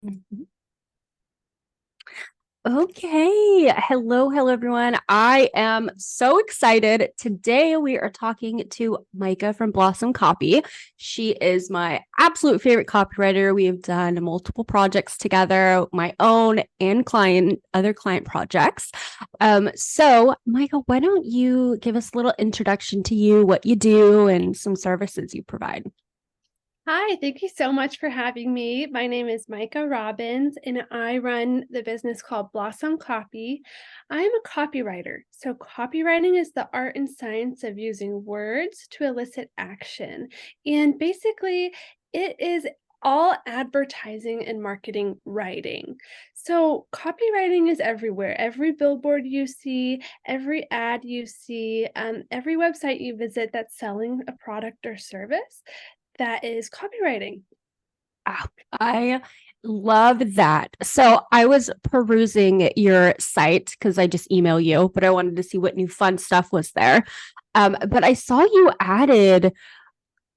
Mhm. Okay. Hello, everyone. I am so excited. Today we are talking to Micah from Blossom Copy. She is my absolute favorite copywriter. We have done multiple projects together, my own and other client projects. So Micah, why don't you give us a little introduction to you, what you do, and some services you provide? Hi, thank you so much for having me. My name is Micah Robbins, and I run the business called Blossom Copy. I'm a copywriter. So, copywriting is the art and science of using words to elicit action. And basically, it is all advertising and marketing writing. So, copywriting is everywhere. Every billboard you see, every ad you see, every website you visit that's selling a product or service, that is copywriting. Ah, I love that. So I was perusing your site because I just email you, but I wanted to see what new fun stuff was there. But I saw you added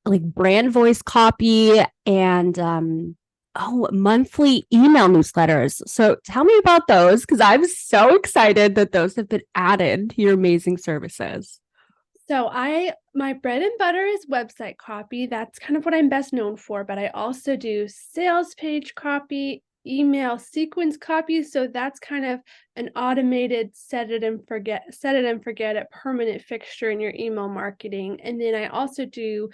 like brand voice copy and monthly email newsletters. So tell me about those because I'm so excited that those have been added to your amazing services. So my bread and butter is website copy. That's kind of what I'm best known for, but I also do sales page copy, email sequence copy. So that's kind of an automated set it and forget it permanent fixture in your email marketing. And then I also do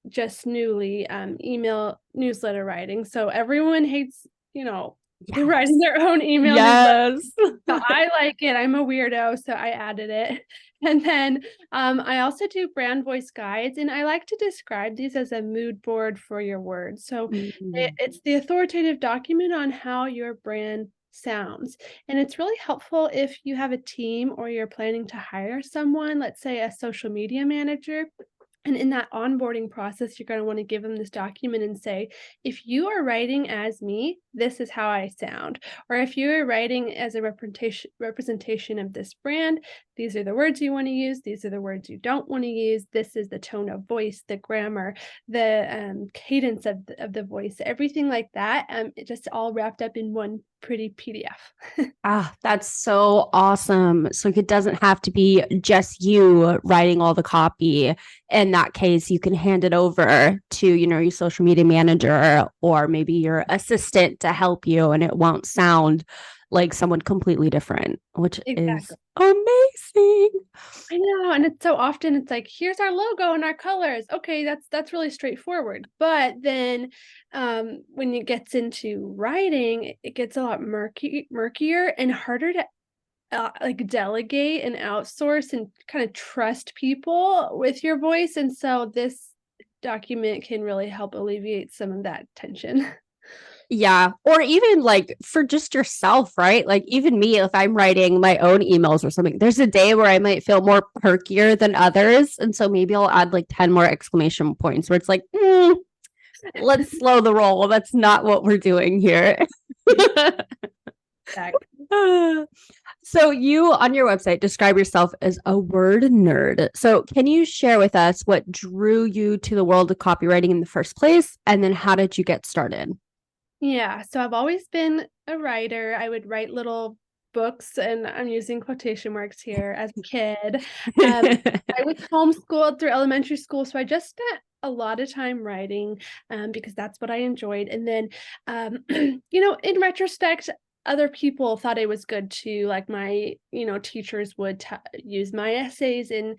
just newly email newsletter writing. So everyone hates, writing Yes. their own email newsletter. Yes. So I like it. I'm a weirdo, so I added it. And then I also do brand voice guides, and I like to describe these as a mood board for your words. So Mhm. it's the authoritative document on how your brand sounds. And it's really helpful if you have a team or you're planning to hire someone, let's say a social media manager. And in that onboarding process, you're going to want to give them this document and say, if you are writing as me, this is how I sound. Or if you are writing as a representation of this brand, these are the words you want to use. These are the words you don't want to use. This is the tone of voice, the grammar, the cadence of the voice, everything like that. It just all wrapped up in one pretty PDF. Ah, that's so awesome. So it doesn't have to be just you writing all the copy. In that case, you can hand it over to, your social media manager or maybe your assistant to help you, and it won't sound like someone completely different, which is Exactly. amazing. I know, and it's so often it's like, "Here's our logo and our colors." Okay, that's really straightforward. But then, when it gets into writing, it gets a lot murkier and harder to, like, delegate and outsource and kinda trust people with your voice, and so this document can really help alleviate some of that tension. Yeah. Or even like for just yourself, right? Like even me, if I'm writing my own emails or something, there's a day where I might feel more perkier than others. And so maybe I'll add like 10 more exclamation points where it's like, let's slow the roll. That's not what we're doing here. Exactly. So you on your website describe yourself as a word nerd. So can you share with us what drew you to the world of copywriting in the first place? And then how did you get started? Yeah, so I've always been a writer. I would write little books, and I'm using quotation marks here, as a kid. I was homeschooled through elementary school, so I just spent a lot of time writing, because that's what I enjoyed. And then, in retrospect, other people thought it was good too. Like my, teachers would use my essays in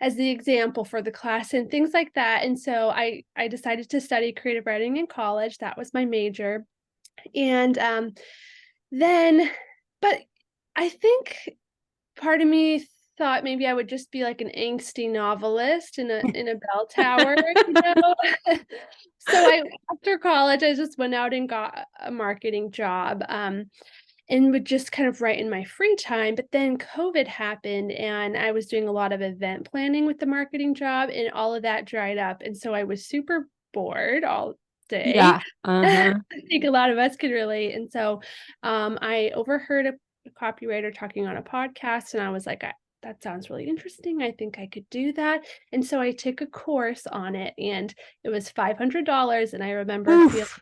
as the example for the class and things like that. And so I decided to study creative writing in college. That was my major. And, then but I think part of me thought maybe I would just be like an angsty novelist in a bell tower, you know? So after college, I just went out and got a marketing job, and would just kind of write in my free time. But then COVID happened, and I was doing a lot of event planning with the marketing job, and all of that dried up. And so I was super bored all day. Yeah. I Uh-huh. think a lot of us could relate. And so I overheard a copywriter talking on a podcast, and I was like, that sounds really interesting. I think I could do that. And so I took a course on it, and it was $500. And I remember feeling Oof.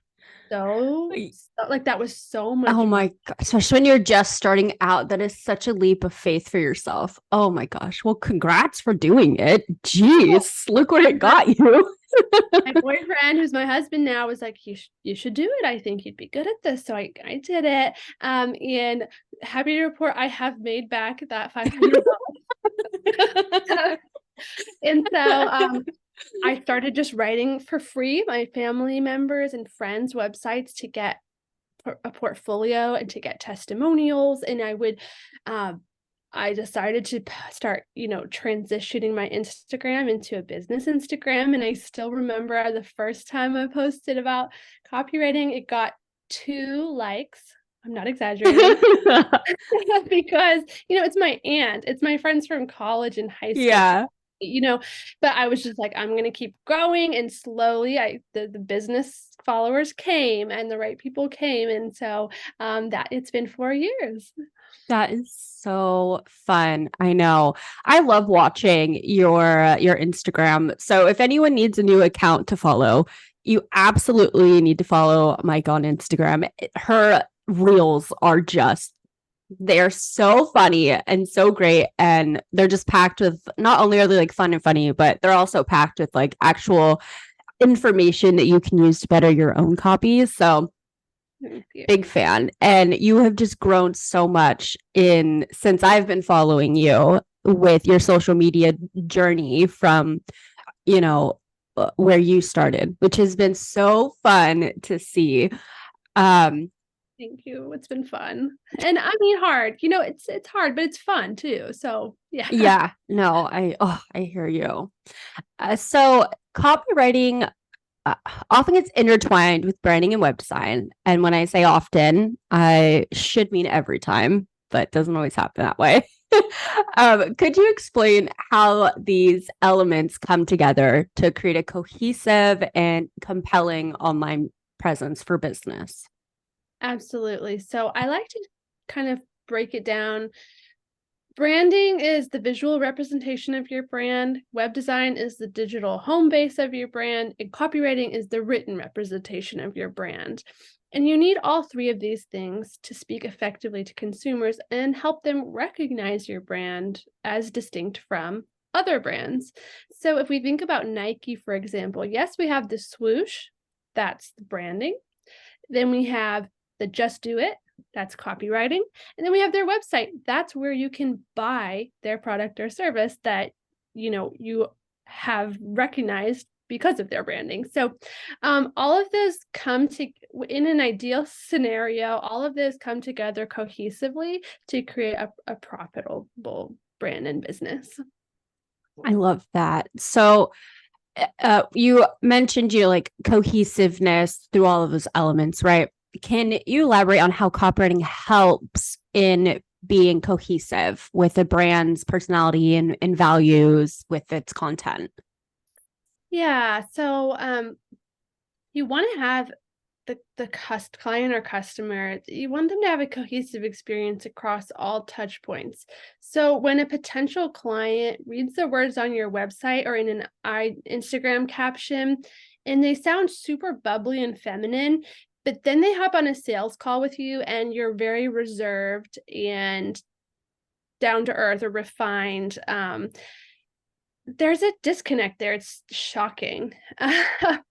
like that was so much. Oh my God. Especially when you're just starting out, that is such a leap of faith for yourself. Oh my gosh. Well, congrats for doing it. Jeez, look what it got you. My boyfriend, who's my husband now, was like, you should do it. I think you'd be good at this. So I did it. And happy to report I have made back that $500. And so I started just writing for free my family members and friends' websites to get a portfolio and to get testimonials. And I decided to start, transitioning my Instagram into a business Instagram. And I still remember the first time I posted about copywriting, it got 2 likes. I'm not exaggerating. Because, it's my aunt, it's my friends from college and high school. Yeah. But I was just like, I'm going to keep growing, and slowly the business followers came and the right people came. And so that it's been 4 years. That is so fun. I know. I love watching your Instagram. So if anyone needs a new account to follow, you absolutely need to follow Mike on Instagram. Her reels are they're so funny and so great. And they're just packed with, not only are they like fun and funny, but they're also packed with like actual information that you can use to better your own copies. So big fan. And you have just grown so much since I've been following you with your social media journey from, where you started, which has been so fun to see. Thank you. It's been fun. And I mean, hard, it's hard, but it's fun too. So yeah. Yeah, no, I hear you. So copywriting often gets intertwined with branding and web design. And when I say often, I should mean every time, but it doesn't always happen that way. Could you explain how these elements come together to create a cohesive and compelling online presence for business? Absolutely. So I like to kind of break it down. Branding is the visual representation of your brand. Web design is the digital home base of your brand. And copywriting is the written representation of your brand. And you need all 3 of these things to speak effectively to consumers and help them recognize your brand as distinct from other brands. So if we think about Nike, for example, yes, we have the swoosh, that's the branding. Then we have the Just Do It, that's copywriting. And then we have their website. That's where you can buy their product or service that, you have recognized because of their branding. So all of those in an ideal scenario, all of those come together cohesively to create a profitable brand and business. I love that. So you mentioned like cohesiveness through all of those elements, right? Can you elaborate on how copywriting helps in being cohesive with a brand's personality and values with its content? Yeah. So you want to have the client or customer, you want them to have a cohesive experience across all touch points. So when a potential client reads the words on your website or in an Instagram caption, and they sound super bubbly and feminine, but then they hop on a sales call with you and you're very reserved and down to earth or refined, there's a disconnect there. It's shocking.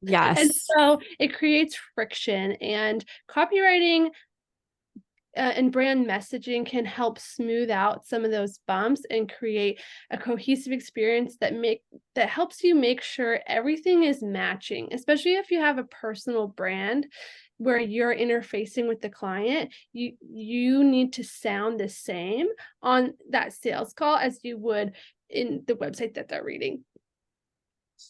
Yes. And so it creates friction, and copywriting and brand messaging can help smooth out some of those bumps and create a cohesive experience that helps you make sure everything is matching, especially if you have a personal brand where you're interfacing with the client. You need to sound the same on that sales call as you would in the website that they're reading.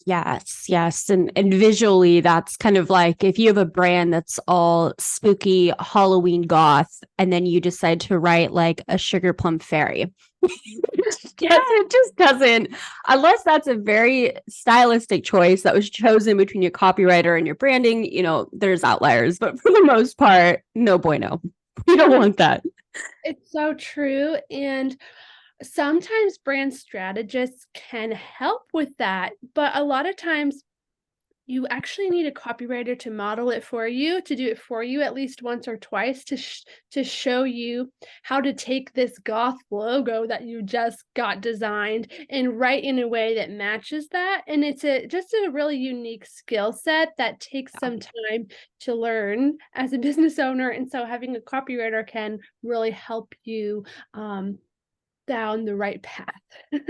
Yes. And visually, that's kind of like if you have a brand that's all spooky Halloween goth, and then you decide to write like a sugar plum fairy. It just doesn't, unless that's a very stylistic choice that was chosen between your copywriter and your branding, there's outliers, but for the most part, no bueno. You don't want that. It's so true. And sometimes brand strategists can help with that, but a lot of times you actually need a copywriter to model it for you, to do it for you at least once or twice to show you how to take this goth logo that you just got designed and write in a way that matches that. And it's just a really unique skill set that takes Yeah. some time to learn as a business owner. And so having a copywriter can really help you down the right path.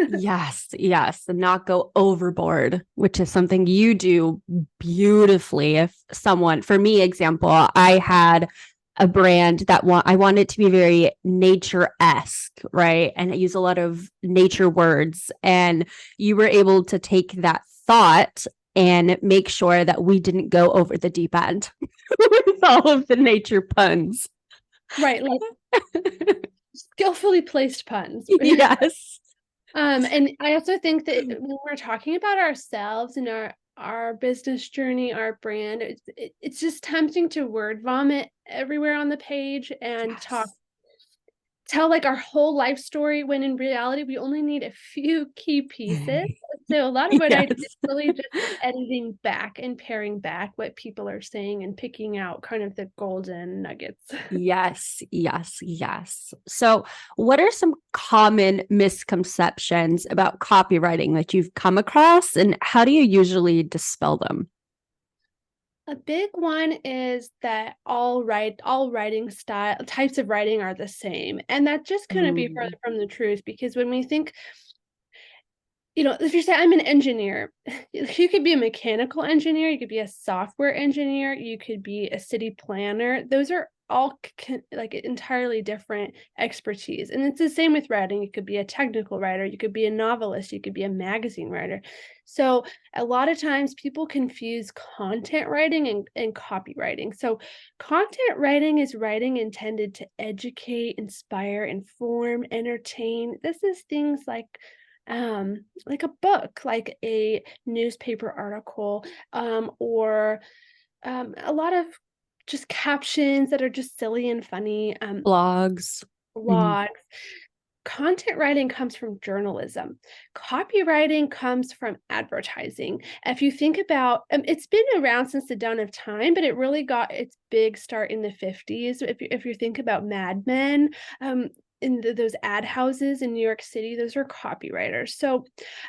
Yes, yes, and not go overboard, which is something you do beautifully. If someone, for me, example, I had a brand that I want it to be very nature-esque, right? And I use a lot of nature words. And you were able to take that thought and make sure that we didn't go over the deep end with all of the nature puns. Right, like skillfully placed puns. Yes. And I also think that when we're talking about ourselves and our business journey, our brand, it's just tempting to word vomit everywhere on the page and tell like our whole life story, when in reality we only need a few key pieces. So a lot of what I do Yes. is really just editing back and paring back what people are saying and picking out kind of the golden nuggets. Yes, yes, yes. So, what are some common misconceptions about copywriting that you've come across, and how do you usually dispel them? A big one is that all writing style types of writing are the same, and that just couldn't be Mm, further from the truth, because when we think, if you say I'm an engineer, you could be a mechanical engineer, you could be a software engineer, you could be a city planner. Those are all like entirely different expertise. And it's the same with writing. You could be a technical writer, you could be a novelist, you could be a magazine writer. So a lot of times people confuse content writing and copywriting. So content writing is writing intended to educate, inspire, inform, entertain. This is things like a book, like a newspaper article, or a lot of just captions that are just silly and funny, blogs. Mhm. blogs. Content writing comes from journalism. Copywriting comes from advertising. If you think about, it's been around since the dawn of time, but it really got its big start in the 50s. If you think about Mad Men, in those ad houses in New York City, those are copywriters. So,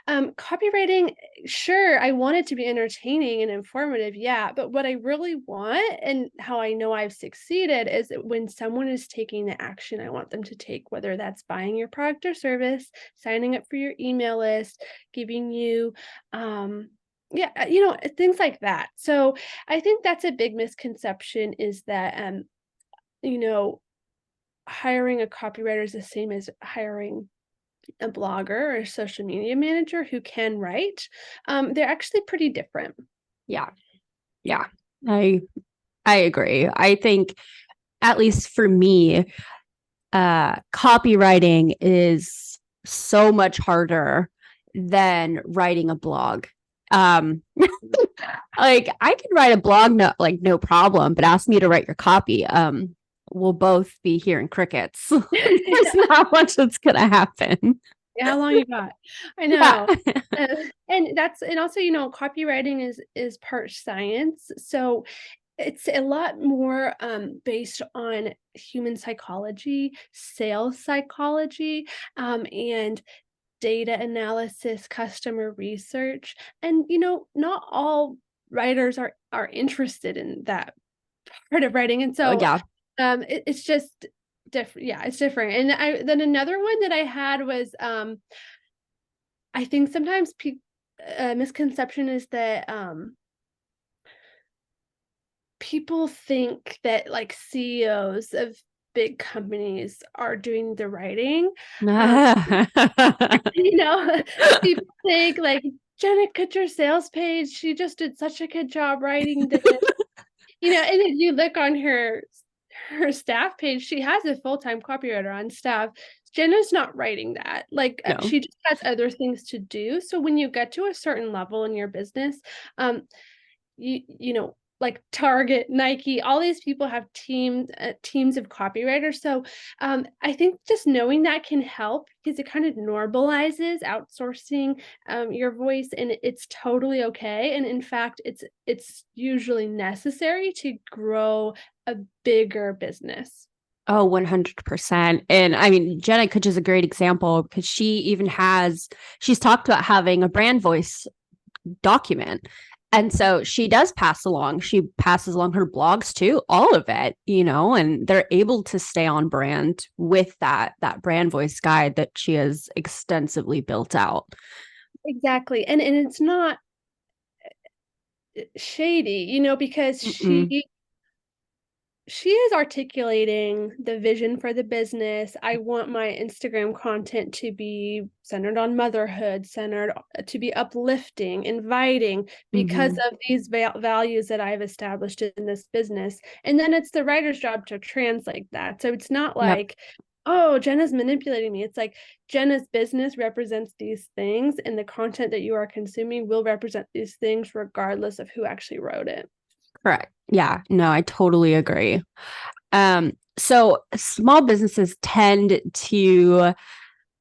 copywriting, sure, I want it to be entertaining and informative, yeah, but what I really want and how I know I've succeeded is that when someone is taking the action I want them to take, whether that's buying your product or service, signing up for your email list, giving you, yeah, things like that. So I think that's a big misconception, is that, you know, hiring a copywriter is the same as hiring a blogger or a social media manager who can write. They're actually pretty different. Yeah, yeah. I I agree. I think, at least for me, copywriting is so much harder than writing a blog. Um, like I can write a blog, no problem, but ask me to write your copy. We'll both be hearing crickets. There's not much that's gonna happen. Yeah, how long you got? I Yeah. know. And also, copywriting is part science. So it's a lot more based on human psychology, sales psychology, and data analysis, customer research. And not all writers are interested in that part of writing. And so Yeah. it's just different. Yeah, it's different. And then another one that I had was, I think sometimes a misconception is that people think that like CEOs of big companies are doing the writing. Um, you know, people think like, Jenna Kutcher's sales page, she just did such a good job writing this. And if you look on her staff page, she has a full-time copywriter on staff. Jenna's not writing that. Like, No. she just has other things to do. So when you get to a certain level in your business, um, you know, like Target, Nike, all these people have teams of copywriters. So I think just knowing that can help, because it kind of normalizes outsourcing your voice, and it's totally okay. And in fact, it's usually necessary to grow a bigger business. Oh, 100%. And I mean, Jenna Kutch is a great example because she's talked about having a brand voice document. And so she passes along her blogs too, all of it, and they're able to stay on brand with that brand voice guide that she has extensively built out. Exactly. And it's not shady, because she is articulating the vision for the business. I want my Instagram content to be centered on motherhood, centered to be uplifting, inviting, because of these values that I've established in this business. And then it's the writer's job to translate that. So it's not like, oh, Jenna's manipulating me. It's like Jenna's business represents these things, and the content that you are consuming will represent these things regardless of who actually wrote it. Correct. Yeah, no, I totally agree. So small businesses tend to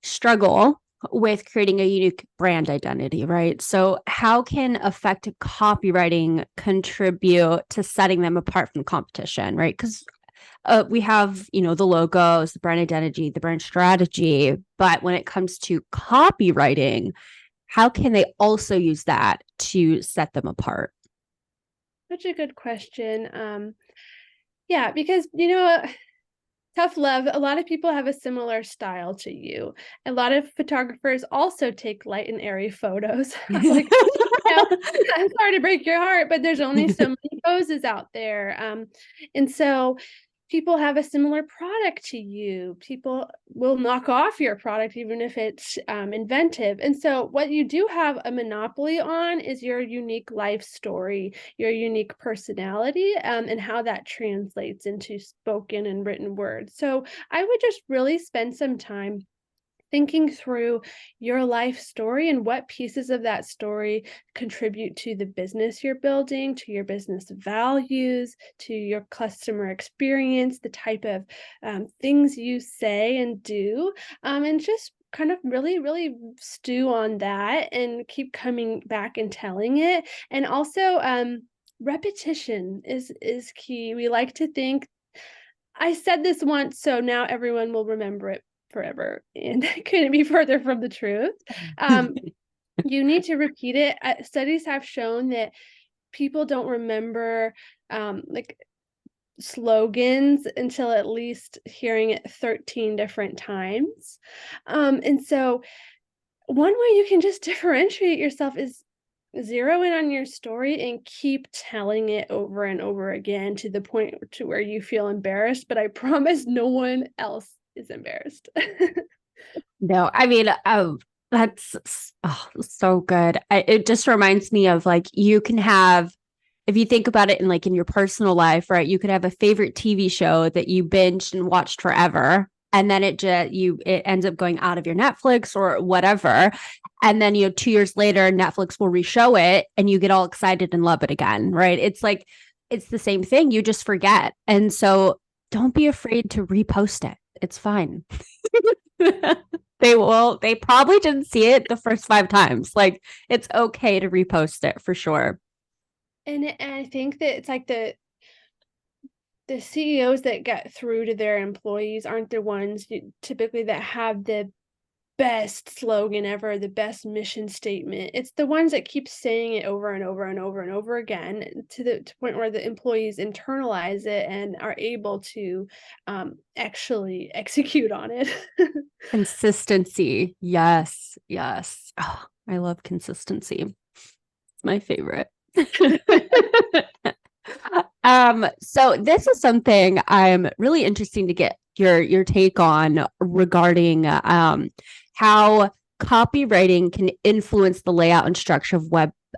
struggle with creating a unique brand identity, right? So how can effective copywriting contribute to setting them apart from competition, right? Because we have, the logos, the brand identity, the brand strategy, but when it comes to copywriting, how can they also use that to set them apart? Such a good question. Yeah, because tough love, a lot of people have a similar style to you. A lot of photographers also take light and airy photos. I'm like, I'm sorry to break your heart, but there's only so many poses out there. And so people have a similar product to you. People will knock off your product even if it's inventive. And so what you do have a monopoly on is your unique life story, your unique personality, and how that translates into spoken and written words. So I would just really spend some time thinking through your life story and what pieces of that story contribute to the business you're building, to your business values, to your customer experience, the type of things you say and do, and just kind of really, really stew on that and keep coming back and telling it. And also, repetition is key. We like to think, I said this once, so now everyone will remember it forever, and it couldn't be further from the truth. You need to repeat it. Studies have shown that people don't remember like slogans until at least hearing it 13 different times. And so one way you can just differentiate yourself is zero in on your story and keep telling it over and over again to the point to where you feel embarrassed, but I promise no one else is embarrassed. No, I mean, that's so good. It just reminds me of like, you can have, if you think about it in your personal life, right? You could have a favorite TV show that you binged and watched forever. And then it ends up going out of your Netflix or whatever. And then, 2 years later, Netflix will reshow it and you get all excited and love it again, right? It's like, it's the same thing. You just forget. And so don't be afraid to repost it. It's fine. They probably didn't see it the first 5 times. Like, it's okay to repost it for sure. And I think that it's like the CEOs that get through to their employees aren't the ones typically that have the best slogan ever, the best mission statement. It's the ones that keep saying it over and over and over and over again to the point where the employees internalize it and are able to actually execute on it. Consistency. Yes. Yes. Oh, I love consistency. It's my favorite. So this is something I'm really interested to get your take on regarding how copywriting can influence the layout and structure of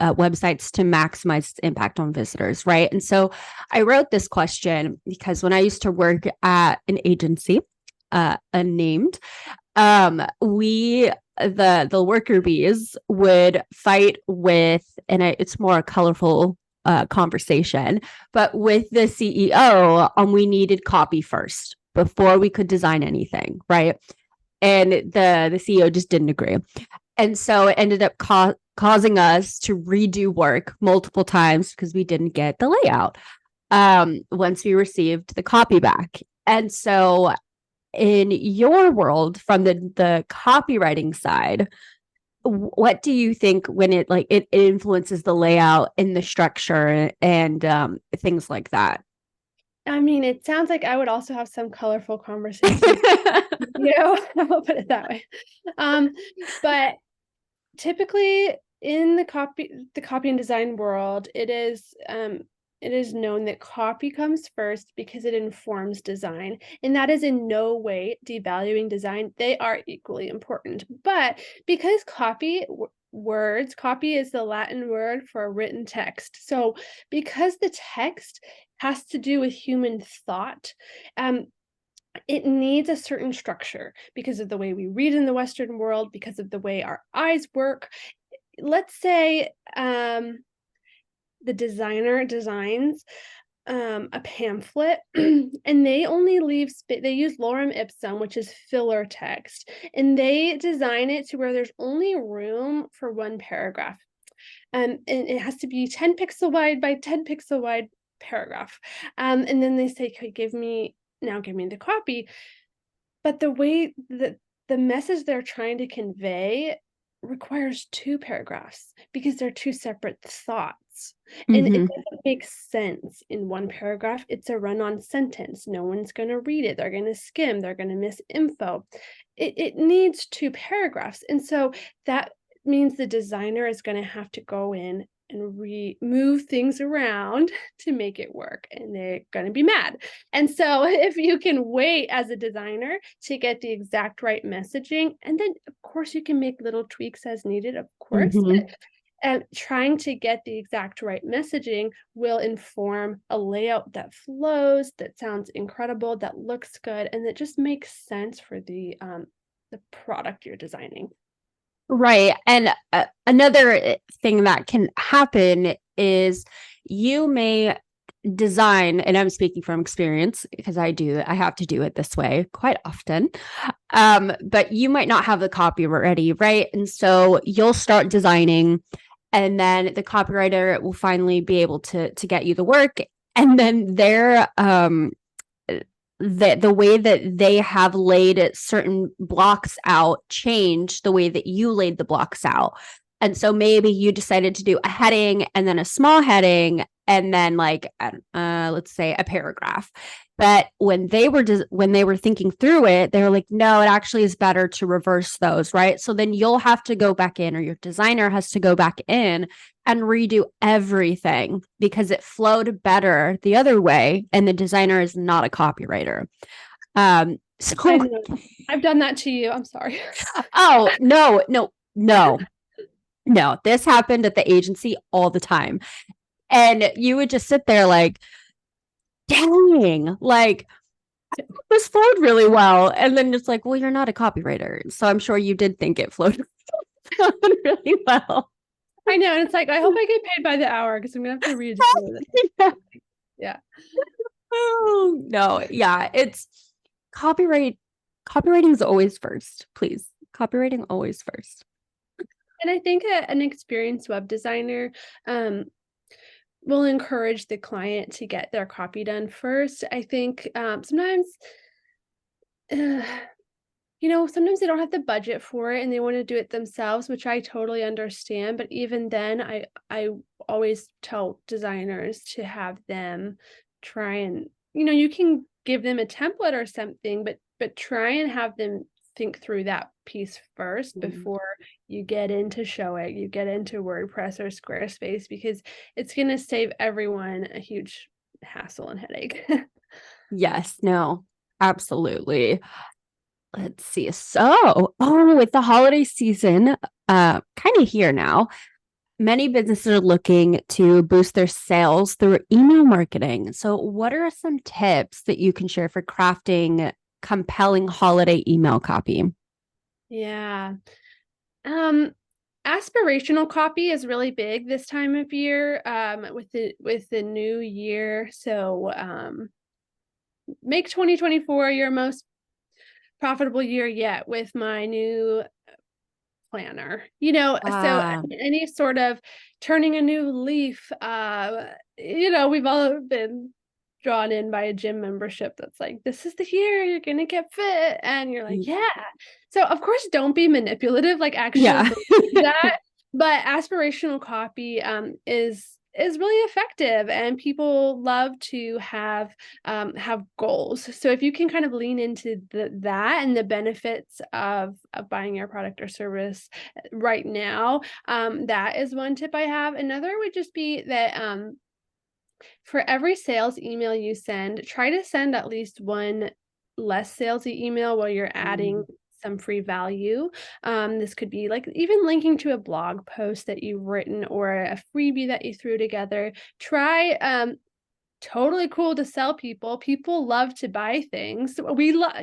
websites to maximize its impact on visitors, right? And so I wrote this question because when I used to work at an agency, unnamed, the worker bees would fight with, and it's more a colorful conversation. But with the CEO, we needed copy first before we could design anything, right? And the CEO just didn't agree. And so it ended up causing us to redo work multiple times because we didn't get the layout once we received the copy back. And so in your world, from the copywriting side, what do you think when it influences the layout and the structure and things like that? I mean, it sounds like I would also have some colorful conversations. I'll put it that way. But typically in the copy and design world, it is known that copy comes first because it informs design, and that is in no way devaluing design. They are equally important, but because copy is the Latin word for written text. So because the text has to do with human thought, it needs a certain structure because of the way we read in the Western world, because of the way our eyes work. Let's say the designer designs a pamphlet and they only leave they use lorem ipsum, which is filler text, and they design it to where there's only room for one paragraph. And it has to be 10 pixel wide by 10 pixel wide paragraph. And then they say, okay, give me the copy. But the way that the message they're trying to convey requires 2 paragraphs because they're 2 separate thoughts. And it doesn't make sense in one paragraph. It's a run-on sentence. No one's going to read it. They're going to skim. They're going to miss info. It needs 2 paragraphs. And so that means the designer is going to have to go in and move things around to make it work, and they're going to be mad. And so if you can wait as a designer to get the exact right messaging, and then of course you can make little tweaks as needed, of course, but trying to get the exact right messaging will inform a layout that flows, that sounds incredible, that looks good, and that just makes sense for the product you're designing. Right. And another thing that can happen is you may design, and I'm speaking from experience because I have to do it this way quite often. But you might not have the copy ready, right? And so you'll start designing, and then the copywriter will finally be able to get you the work. And then the way that they have laid certain blocks out change the way that you laid the blocks out. And so maybe you decided to do a heading and then a small heading and then let's say a paragraph. But when they were thinking through it, they were like, no, it actually is better to reverse those, right? So then you'll have to go back in, or your designer has to go back in and redo everything because it flowed better the other way, and the designer is not a copywriter. So I've done that to you. I'm sorry. Oh, no. This happened at the agency all the time. And you would just sit there like, dang, like this flowed really well. And then it's like, well, you're not a copywriter. So I'm sure you did think it flowed really well. I know. And it's like, I hope I get paid by the hour because I'm going to have to read it. Yeah. Oh, no. Yeah. It's copywriting is always first, please. Copywriting always first. And I think an experienced web designer will encourage the client to get their copy done first. I think sometimes, sometimes they don't have the budget for it and they want to do it themselves, which I totally understand. But even then, I always tell designers to have them try and, you can give them a template or something, but try and have them think through that piece first before you get into Showit, you get into WordPress or Squarespace, because it's going to save everyone a huge hassle and headache. Yes, no, absolutely. Let's see. So, with the holiday season kind of here now, many businesses are looking to boost their sales through email marketing. So, what are some tips that you can share for crafting compelling holiday email copy? Yeah. Aspirational copy is really big this time of year, with the new year. So make 2024 your most profitable year yet with my new planner. So any sort of turning a new leaf, we've all been drawn in by a gym membership that's like, this is the year you're gonna get fit, and you're like, yeah. So of course, don't be manipulative, like actually believe that. But aspirational copy is really effective, and people love to have goals. So if you can kind of lean into that and the benefits of buying your product or service right now, that is one tip I have. Another would just be that for every sales email you send, try to send at least one less salesy email while you're adding some free value. This could be like even linking to a blog post that you've written or a freebie that you threw together. Try totally cool to sell people. People love to buy things. We love,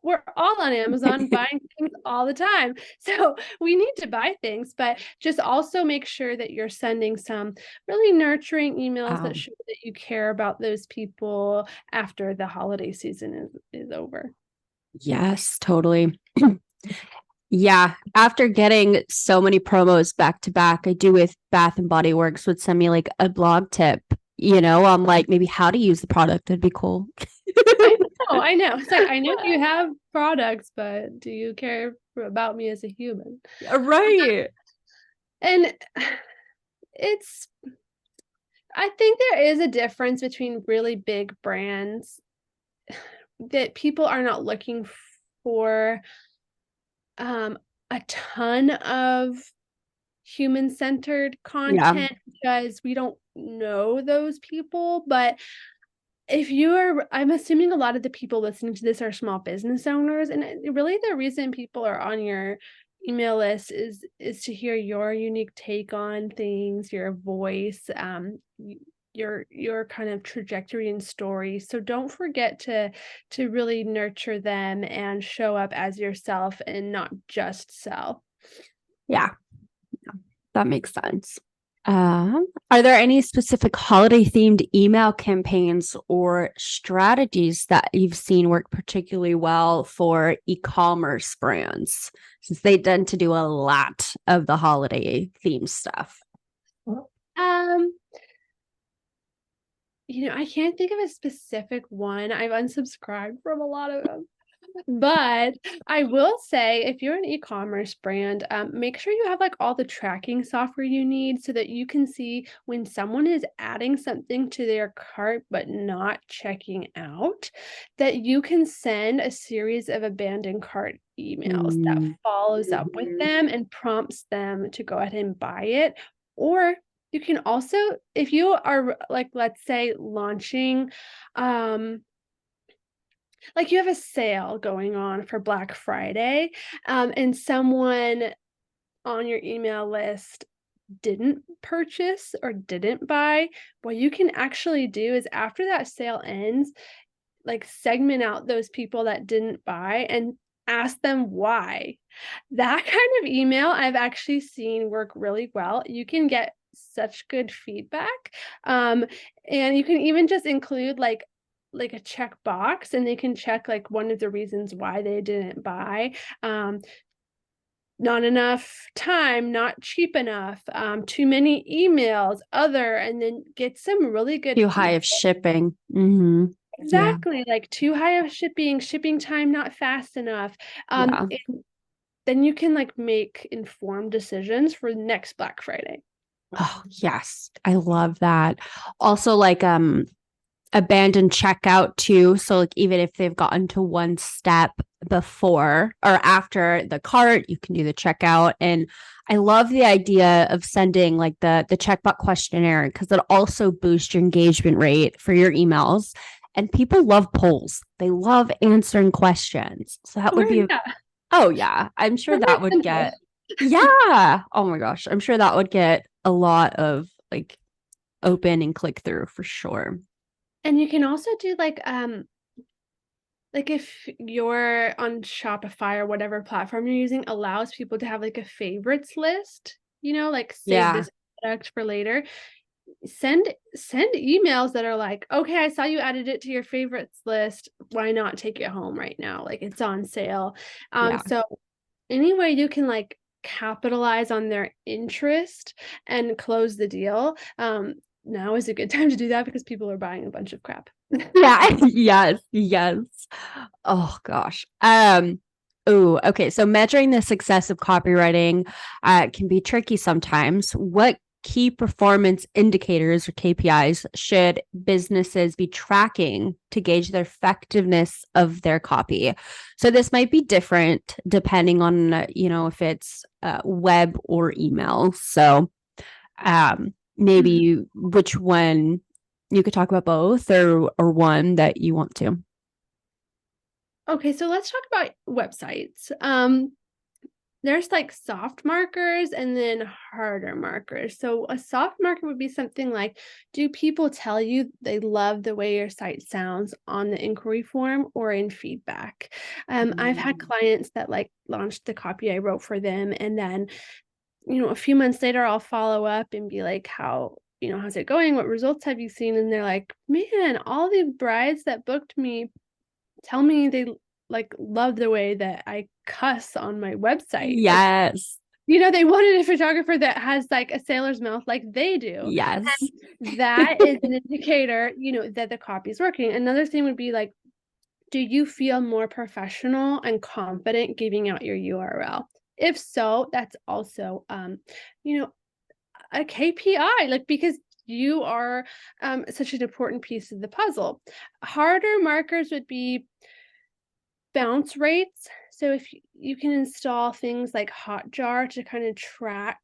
we're all on Amazon buying things all the time. So we need to buy things, but just also make sure that you're sending some really nurturing emails that show that you care about those people after the holiday season is over. Yes, totally. Yeah. After getting so many promos back to back, I do with Bath and Body Works would send me like a blog tip, on like maybe how to use the product. That'd be cool. I know. It's like, I know you have products, but do you care about me as a human? Right. And I think there is a difference between really big brands that people are not looking for a ton of human-centered content because we don't know those people. But I'm assuming a lot of the people listening to this are small business owners, and really the reason people are on your email list is to hear your unique take on things, your voice, your kind of trajectory and story. So don't forget to really nurture them and show up as yourself and not just sell. Yeah, that makes sense. Are there any specific holiday themed email campaigns or strategies that you've seen work particularly well for e-commerce brands, since they tend to do a lot of the holiday themed stuff? I can't think of a specific one. I've unsubscribed from a lot of them. But I will say, if you're an e-commerce brand, make sure you have like all the tracking software you need so that you can see when someone is adding something to their cart but not checking out, that you can send a series of abandoned cart emails that follows up with them and prompts them to go ahead and buy it. Or you can also, if you are like, let's say launching, like you have a sale going on for Black Friday, and someone on your email list didn't purchase or didn't buy, what you can actually do is after that sale ends, like segment out those people that didn't buy and ask them why. That kind of email I've actually seen work really well. You can get such good feedback. And you can even just include like a check box, and they can check like one of the reasons why they didn't buy. Not enough time, not cheap enough, too many emails, and then get some really good Too high of shipping. Exactly. Yeah. Like too high of shipping time, not fast enough. Then you can like make informed decisions for next Black Friday. Oh, yes. I love that. Also, like abandoned checkout too. So like even if they've gotten to one step before or after the cart, you can do the checkout. And I love the idea of sending like the checkbox questionnaire, because it also boosts your engagement rate for your emails. And people love polls. They love answering questions. So that would be oh yeah. I'm sure that would get oh my gosh. I'm sure that would get a lot of like open and click through for sure. And you can also do like if you're on Shopify or whatever platform you're using allows people to have like a favorites list. like save Yeah. this product for later. Send emails that are like, okay, I saw you added it to your favorites list. Why not take it home right now? Like it's on sale. Yeah. So any way you can like capitalize on their interest and close the deal, now is a good time to do that because people are buying a bunch of crap. Yeah. Yes. Yes. Oh gosh. Oh, okay. So measuring the success of copywriting can be tricky sometimes. What key performance indicators or KPIs should businesses be tracking to gauge the effectiveness of their copy? So this might be different depending on, if it's web or email. So maybe which one you could talk about, both or one that you want to. Okay, so let's talk about websites. There's like soft markers and then harder markers. So a soft marker would be something like, do people tell you they love the way your site sounds on the inquiry form or in feedback? I've had clients that like launched the copy I wrote for them, and then, a few months later, I'll follow up and be like, how's it going? What results have you seen? And they're like, man, all the brides that booked me tell me they like love the way that I cuss on my website. Like, Yes. they wanted a photographer that has like a sailor's mouth like they do. Yes. And that is an indicator, that the copy is working. Another thing would be like, do you feel more professional and confident giving out your URL? If so, that's also a KPI, like, because you are such an important piece of the puzzle. Harder markers would be bounce rates. So if you can install things like Hotjar to kind of track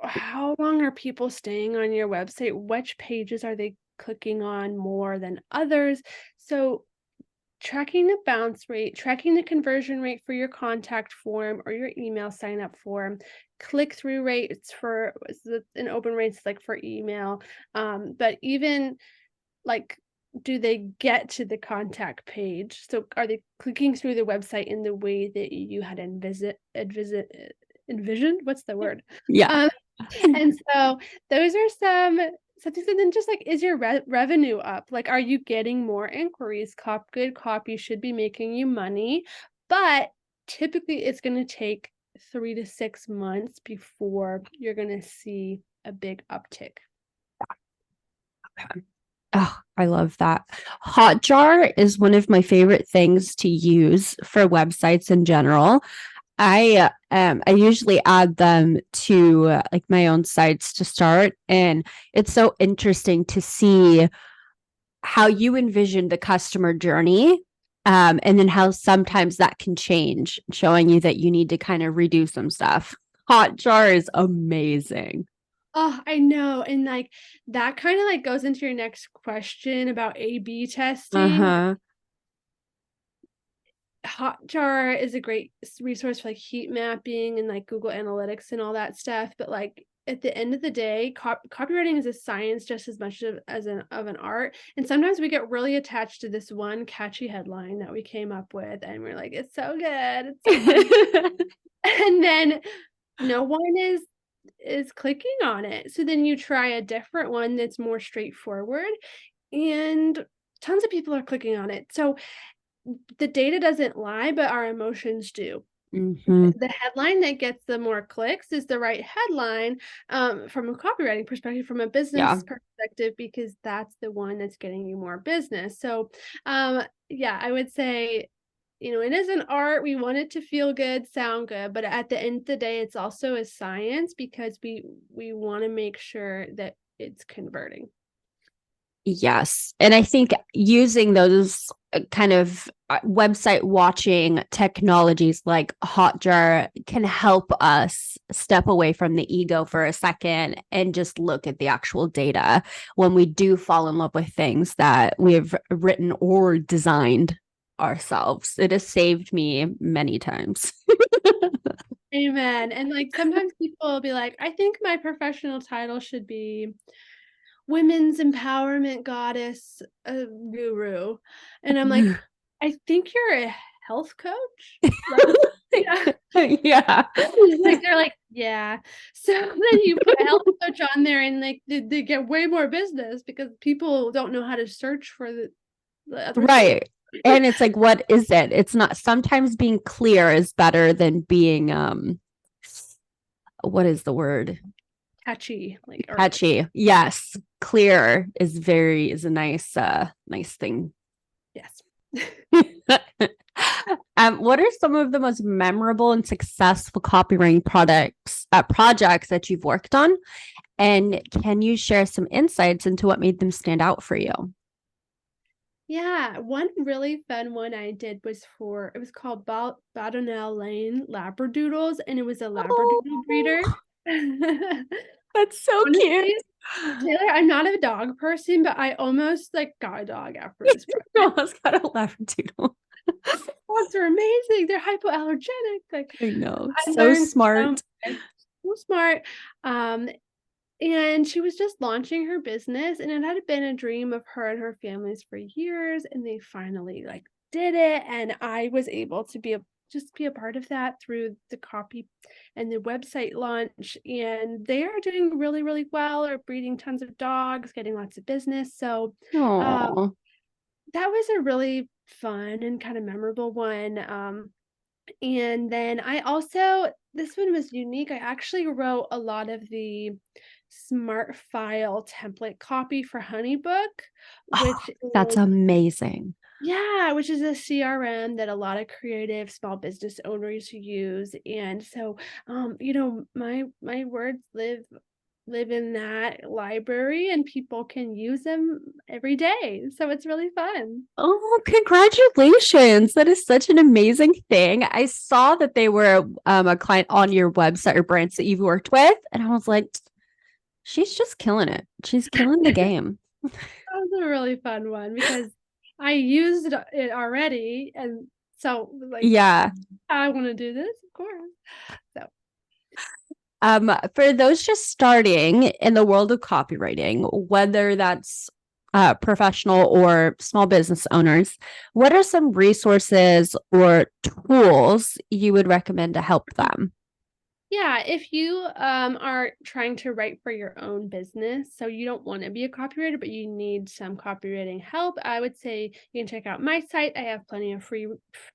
how long are people staying on your website, which pages are they clicking on more than others. So tracking the bounce rate, tracking the conversion rate for your contact form or your email sign up form, click-through rates for an open rates like for email, but even like, do they get to the contact page? So are they clicking through the website in the way that you had envisioned? What's the word? Yeah. Um, and so those are something. And then just like, is your revenue up? Like, are you getting more inquiries? Good copy should be making you money, but typically it's going to take 3 to 6 months before you're going to see a big uptick. Okay. Oh, I love that. Hotjar is one of my favorite things to use for websites in general. I usually add them to like my own sites to start, and it's so interesting to see how you envision the customer journey, and then how sometimes that can change, showing you that you need to kind of redo some stuff. Hotjar is amazing. Oh, I know. And like that kind of like goes into your next question about A/B testing. Uh-huh. Hotjar is a great resource for like heat mapping and like Google Analytics and all that stuff. But like at the end of the day, copywriting is a science just as much as an art. And sometimes we get really attached to this one catchy headline that we came up with, and we're like, it's so good, it's so fun. And then no one is clicking on it. So then you try a different one that's more straightforward, and tons of people are clicking on it. So the data doesn't lie, but our emotions do. Mm-hmm. The headline that gets the more clicks is the right headline, from a copywriting perspective, from a Yeah. business perspective, because that's the one that's getting you more business. So yeah, I would say, it is an art. We want it to feel good, sound good, but at the end of the day, it's also a science because we want to make sure that it's converting. Yes. And I think using those kind of website watching technologies like Hotjar can help us step away from the ego for a second and just look at the actual data when we do fall in love with things that we've written or designed ourselves. It has saved me many times. Amen. And like sometimes people will be like, I think my professional title should be women's empowerment goddess, guru. And I'm like, I think you're a health coach. Like, Yeah. Yeah. Like they're like, yeah. So then you put a health coach on there and like they get way more business because people don't know how to search for the other thing. Right. And it's like, what is it? It's not, sometimes being clear is better than being what is the word? Catchy, like or Catchy. Yes. Clear is a nice thing. yes. What are some of the most memorable and successful copywriting projects that you've worked on? And can you share some insights into what made them stand out for you? Yeah, one really fun one I did was it was called Baudonnell Lane Labradoodles, and it was a Labradoodle breeder. Oh, that's so cute. Honestly, Taylor, I'm not a dog person, but I almost like got a dog after this I project. almost got a labradoodle. Dogs are amazing. They're hypoallergenic. Like I know. I So learned so smart. much. So smart. Um, and she was just launching her business, and it had been a dream of her and her family's for years, and they finally like did it. And I was able to be a part of that through the copy and the website launch. And they are doing really, really well, are breeding tons of dogs, getting lots of business. So Oh, that was a really fun and kind of memorable one. And then I also, this one was unique. I actually wrote a lot of the smart file template copy for HoneyBook, oh, which that's is, amazing. yeah, which is a CRM that a lot of creative small business owners use. And so, my words live in that library and people can use them every day. So it's really fun. Oh, congratulations. That is such an amazing thing. I saw that they were a client on your website or brands that you've worked with. And I was like, she's just killing it. She's killing the game. That was a really fun one because I used it already, and so, like, Yeah. I wanna do this, of course. So For those just starting in the world of copywriting, whether that's professional or small business owners, what are some resources or tools you would recommend to help them? yeah, if you are trying to write for your own business, so you don't want to be a copywriter, but you need some copywriting help, I would say you can check out my site. I have plenty of free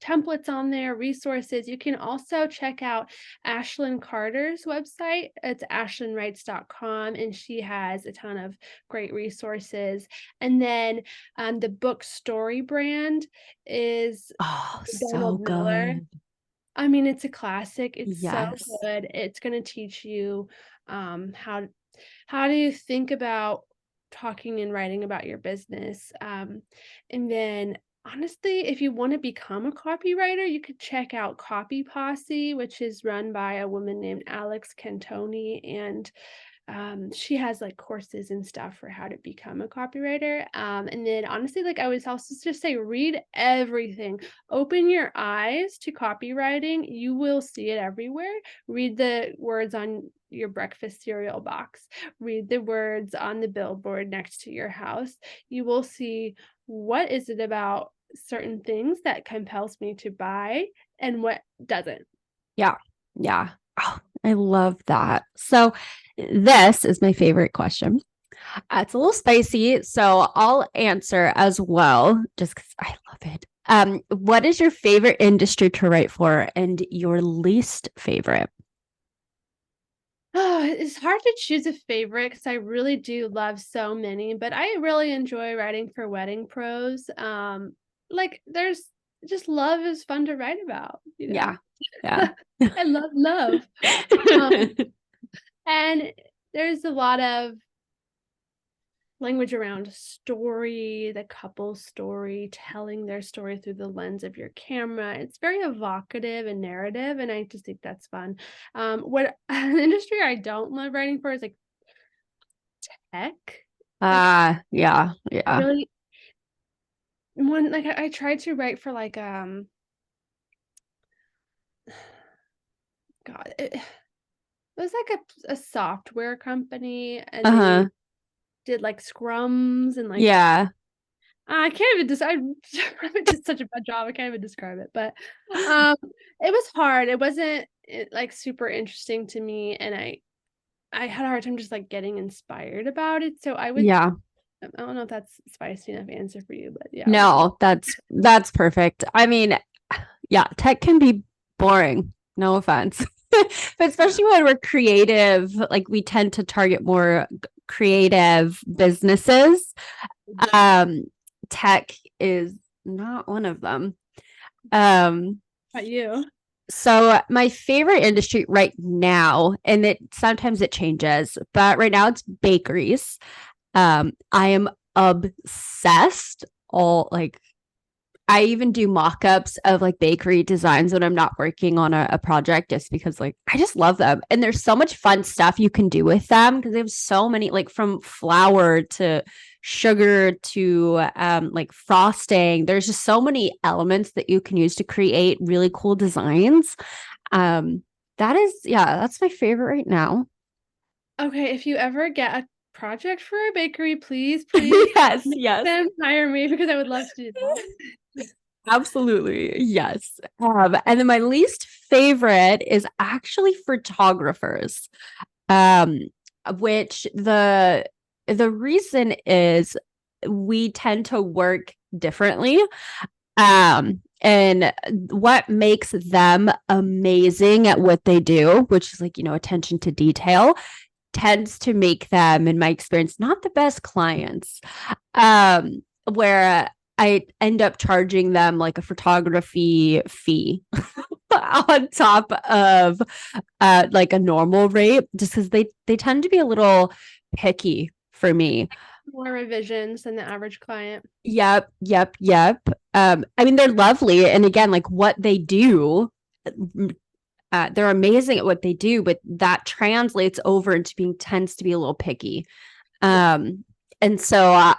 templates on there, resources. You can also check out Ashlyn Carter's website. It's ashlynwrites.com, and she has a ton of great resources. And then the book Story Brand is Oh, so Donald Miller. good. I mean, it's a classic. It's so Yes. good. It's gonna teach you how do you think about talking and writing about your business. And then honestly, if you want to become a copywriter, you could check out Copy Posse, which is run by a woman named Alex Cantoni, and she has like courses and stuff for how to become a copywriter. And then honestly, like I would also just say read everything. Open your eyes to copywriting. You will see it everywhere. Read the words on your breakfast cereal box. Read the words on the billboard next to your house. You will see what is it about certain things that compels me to buy and what doesn't. Yeah. Yeah. Oh, I love that. So, this is my favorite question. It's a little spicy, so I'll answer as well, just because I love it. What is your favorite industry to write for and your least favorite? Oh, it's hard to choose a favorite because I really do love so many, but I really enjoy writing for wedding pros. Like there's just love is fun to write about, you know. Yeah. Yeah. I love love. Um, and there's a lot of language around story, the couple's story, telling their story through the lens of your camera. It's very evocative and narrative, and I just think that's fun. What an industry I don't love writing for is like tech. Like Yeah. I Yeah. really one like I tried to write for like God, it was like a software company and they Uh-huh. did like scrums and like Yeah. I can't even describe. I probably did such a bad job. I can't even describe it, but it was hard. It wasn't like super interesting to me, and I had a hard time just like getting inspired about it. So I would. Yeah. I don't know if that's a spicy enough answer for you, but yeah. No, that's perfect. I mean, yeah, tech can be boring. No offense. But especially when we're creative, like we tend to target more creative businesses. Tech is not one of them. About you? So my favorite industry right now, and it sometimes it changes, but right now it's bakeries. I am obsessed. All like I even do mock-ups of like bakery designs when I'm not working on a project just because like I just love them. And there's so much fun stuff you can do with them because they have so many, like from flour to sugar to like frosting. There's just so many elements that you can use to create really cool designs. That's my favorite right now. Okay, if you ever get a project for a bakery, please Yes. then hire me because I would love to do that. Absolutely. Yes. And then my least favorite is actually photographers. Um, which the reason is we tend to work differently. And what makes them amazing at what they do, which is like, attention to detail, tends to make them, in my experience, not the best clients. Where I end up charging them like a photography fee on top of like a normal rate, just because they tend to be a little picky for me. More revisions than the average client. Yep. I mean, they're lovely, and again, like what they do, they're amazing at what they do, but that translates over into being tends to be a little picky. And so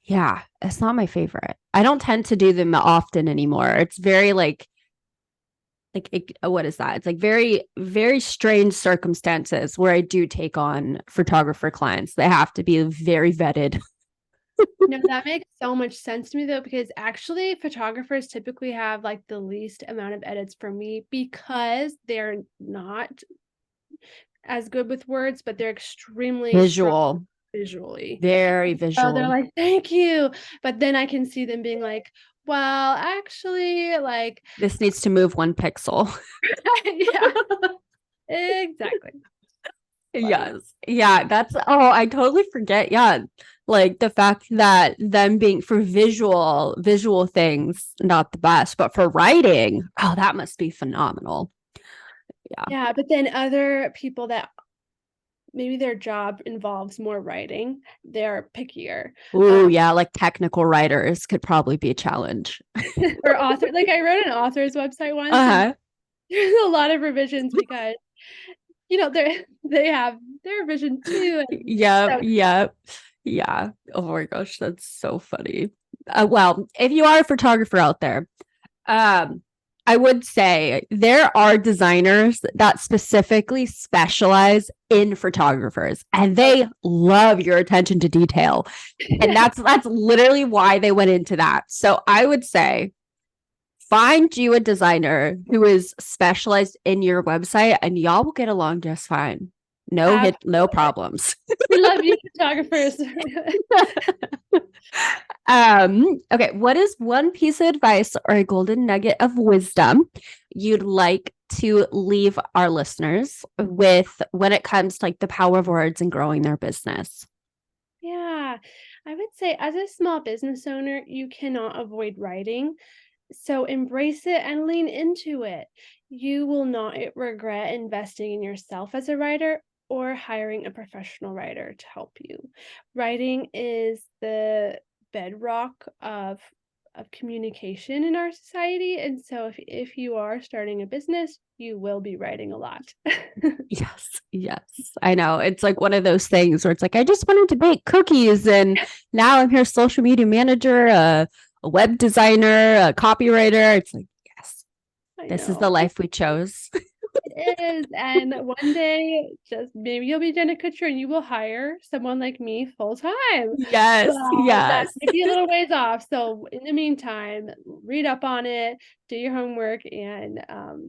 yeah, it's not my favorite. I don't tend to do them often anymore. It's very like what is that? It's like very, very strange circumstances where I do take on photographer clients. They have to be very vetted. No, that makes so much sense to me though, because actually photographers typically have like the least amount of edits for me because they're not as good with words, but they're extremely Visual. visually. Very visual. So they're like, thank you. But then I can see them being like, well, actually, like this needs to move 1 pixel. yeah, exactly. Yes. Yeah, I totally forget. Yeah. Like the fact that them being for visual things, not the best, but for writing, that must be phenomenal. Yeah, but then other people that maybe their job involves more writing, they're pickier. Oh, yeah, like technical writers could probably be a challenge. Or author. Like I wrote an author's website once. Uh-huh. There's a lot of revisions because they have their vision too. Yep. Yeah. Oh my gosh, that's so funny. Well, if you are a photographer out there, I would say there are designers that specifically specialize in photographers and they love your attention to detail. And that's literally why they went into that. So I would say find you a designer who is specialized in your website and y'all will get along just fine. No problems. We love you, photographers. Okay. What is one piece of advice or a golden nugget of wisdom you'd like to leave our listeners with when it comes to like the power of words and growing their business? Yeah, I would say as a small business owner, you cannot avoid writing. So embrace it and lean into it. You will not regret investing in yourself as a writer or hiring a professional writer to help you. Writing is the bedrock of communication in our society. And so if you are starting a business, you will be writing a lot. Yes. I know. It's like one of those things where it's like, I just wanted to bake cookies and now I'm here, social media manager, a web designer, a copywriter. It's like, yes, this is the life we chose. It is. And one day, just maybe you'll be Jenna Kutcher and you will hire someone like me full time. Yes, But that yes. might be a little ways off. So in the meantime, read up on it, do your homework, and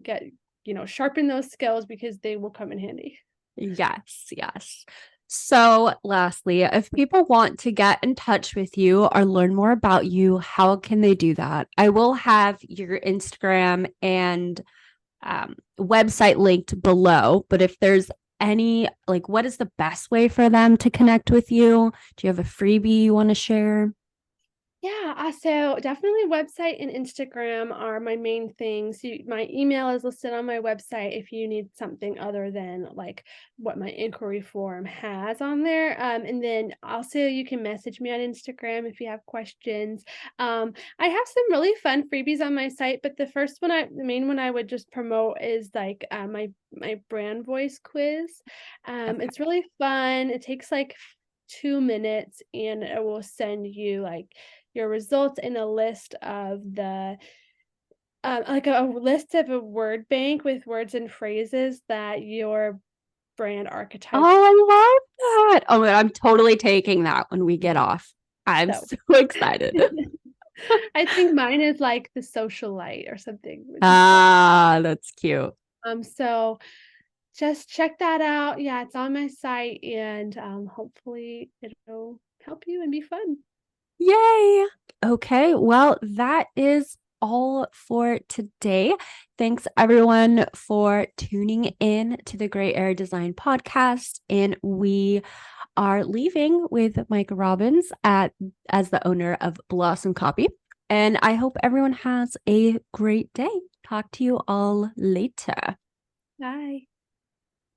get, sharpen those skills because they will come in handy. Yes, yes. So, lastly, if people want to get in touch with you or learn more about you, how can they do that? I will have your Instagram and website linked below, but if there's any, like, what is the best way for them to connect with you? Do you have a freebie you want to share? Yeah, so definitely website and Instagram are my main things. My email is listed on my website if you need something other than like what my inquiry form has on there. And then also you can message me on Instagram if you have questions. I have some really fun freebies on my site, but the main one I would just promote is like my brand voice quiz. Okay. It's really fun. It takes like 2 minutes and it will send you like your results in a list of like a list of a word bank with words and phrases that your brand Oh, archetype. I love that. Oh, I'm totally taking that when we get off. I'm So so excited. I think mine is like the socialite or something, which is fun. Ah, that's cute. So just check that out. Yeah, it's on my site and hopefully it'll help you and be fun. Yay. Okay. Well, that is all for today. Thanks everyone for tuning in to the Gray Area Design podcast. And we are leaving with Micah Robbins as the owner of Blossom Copy. And I hope everyone has a great day. Talk to you all later. Bye.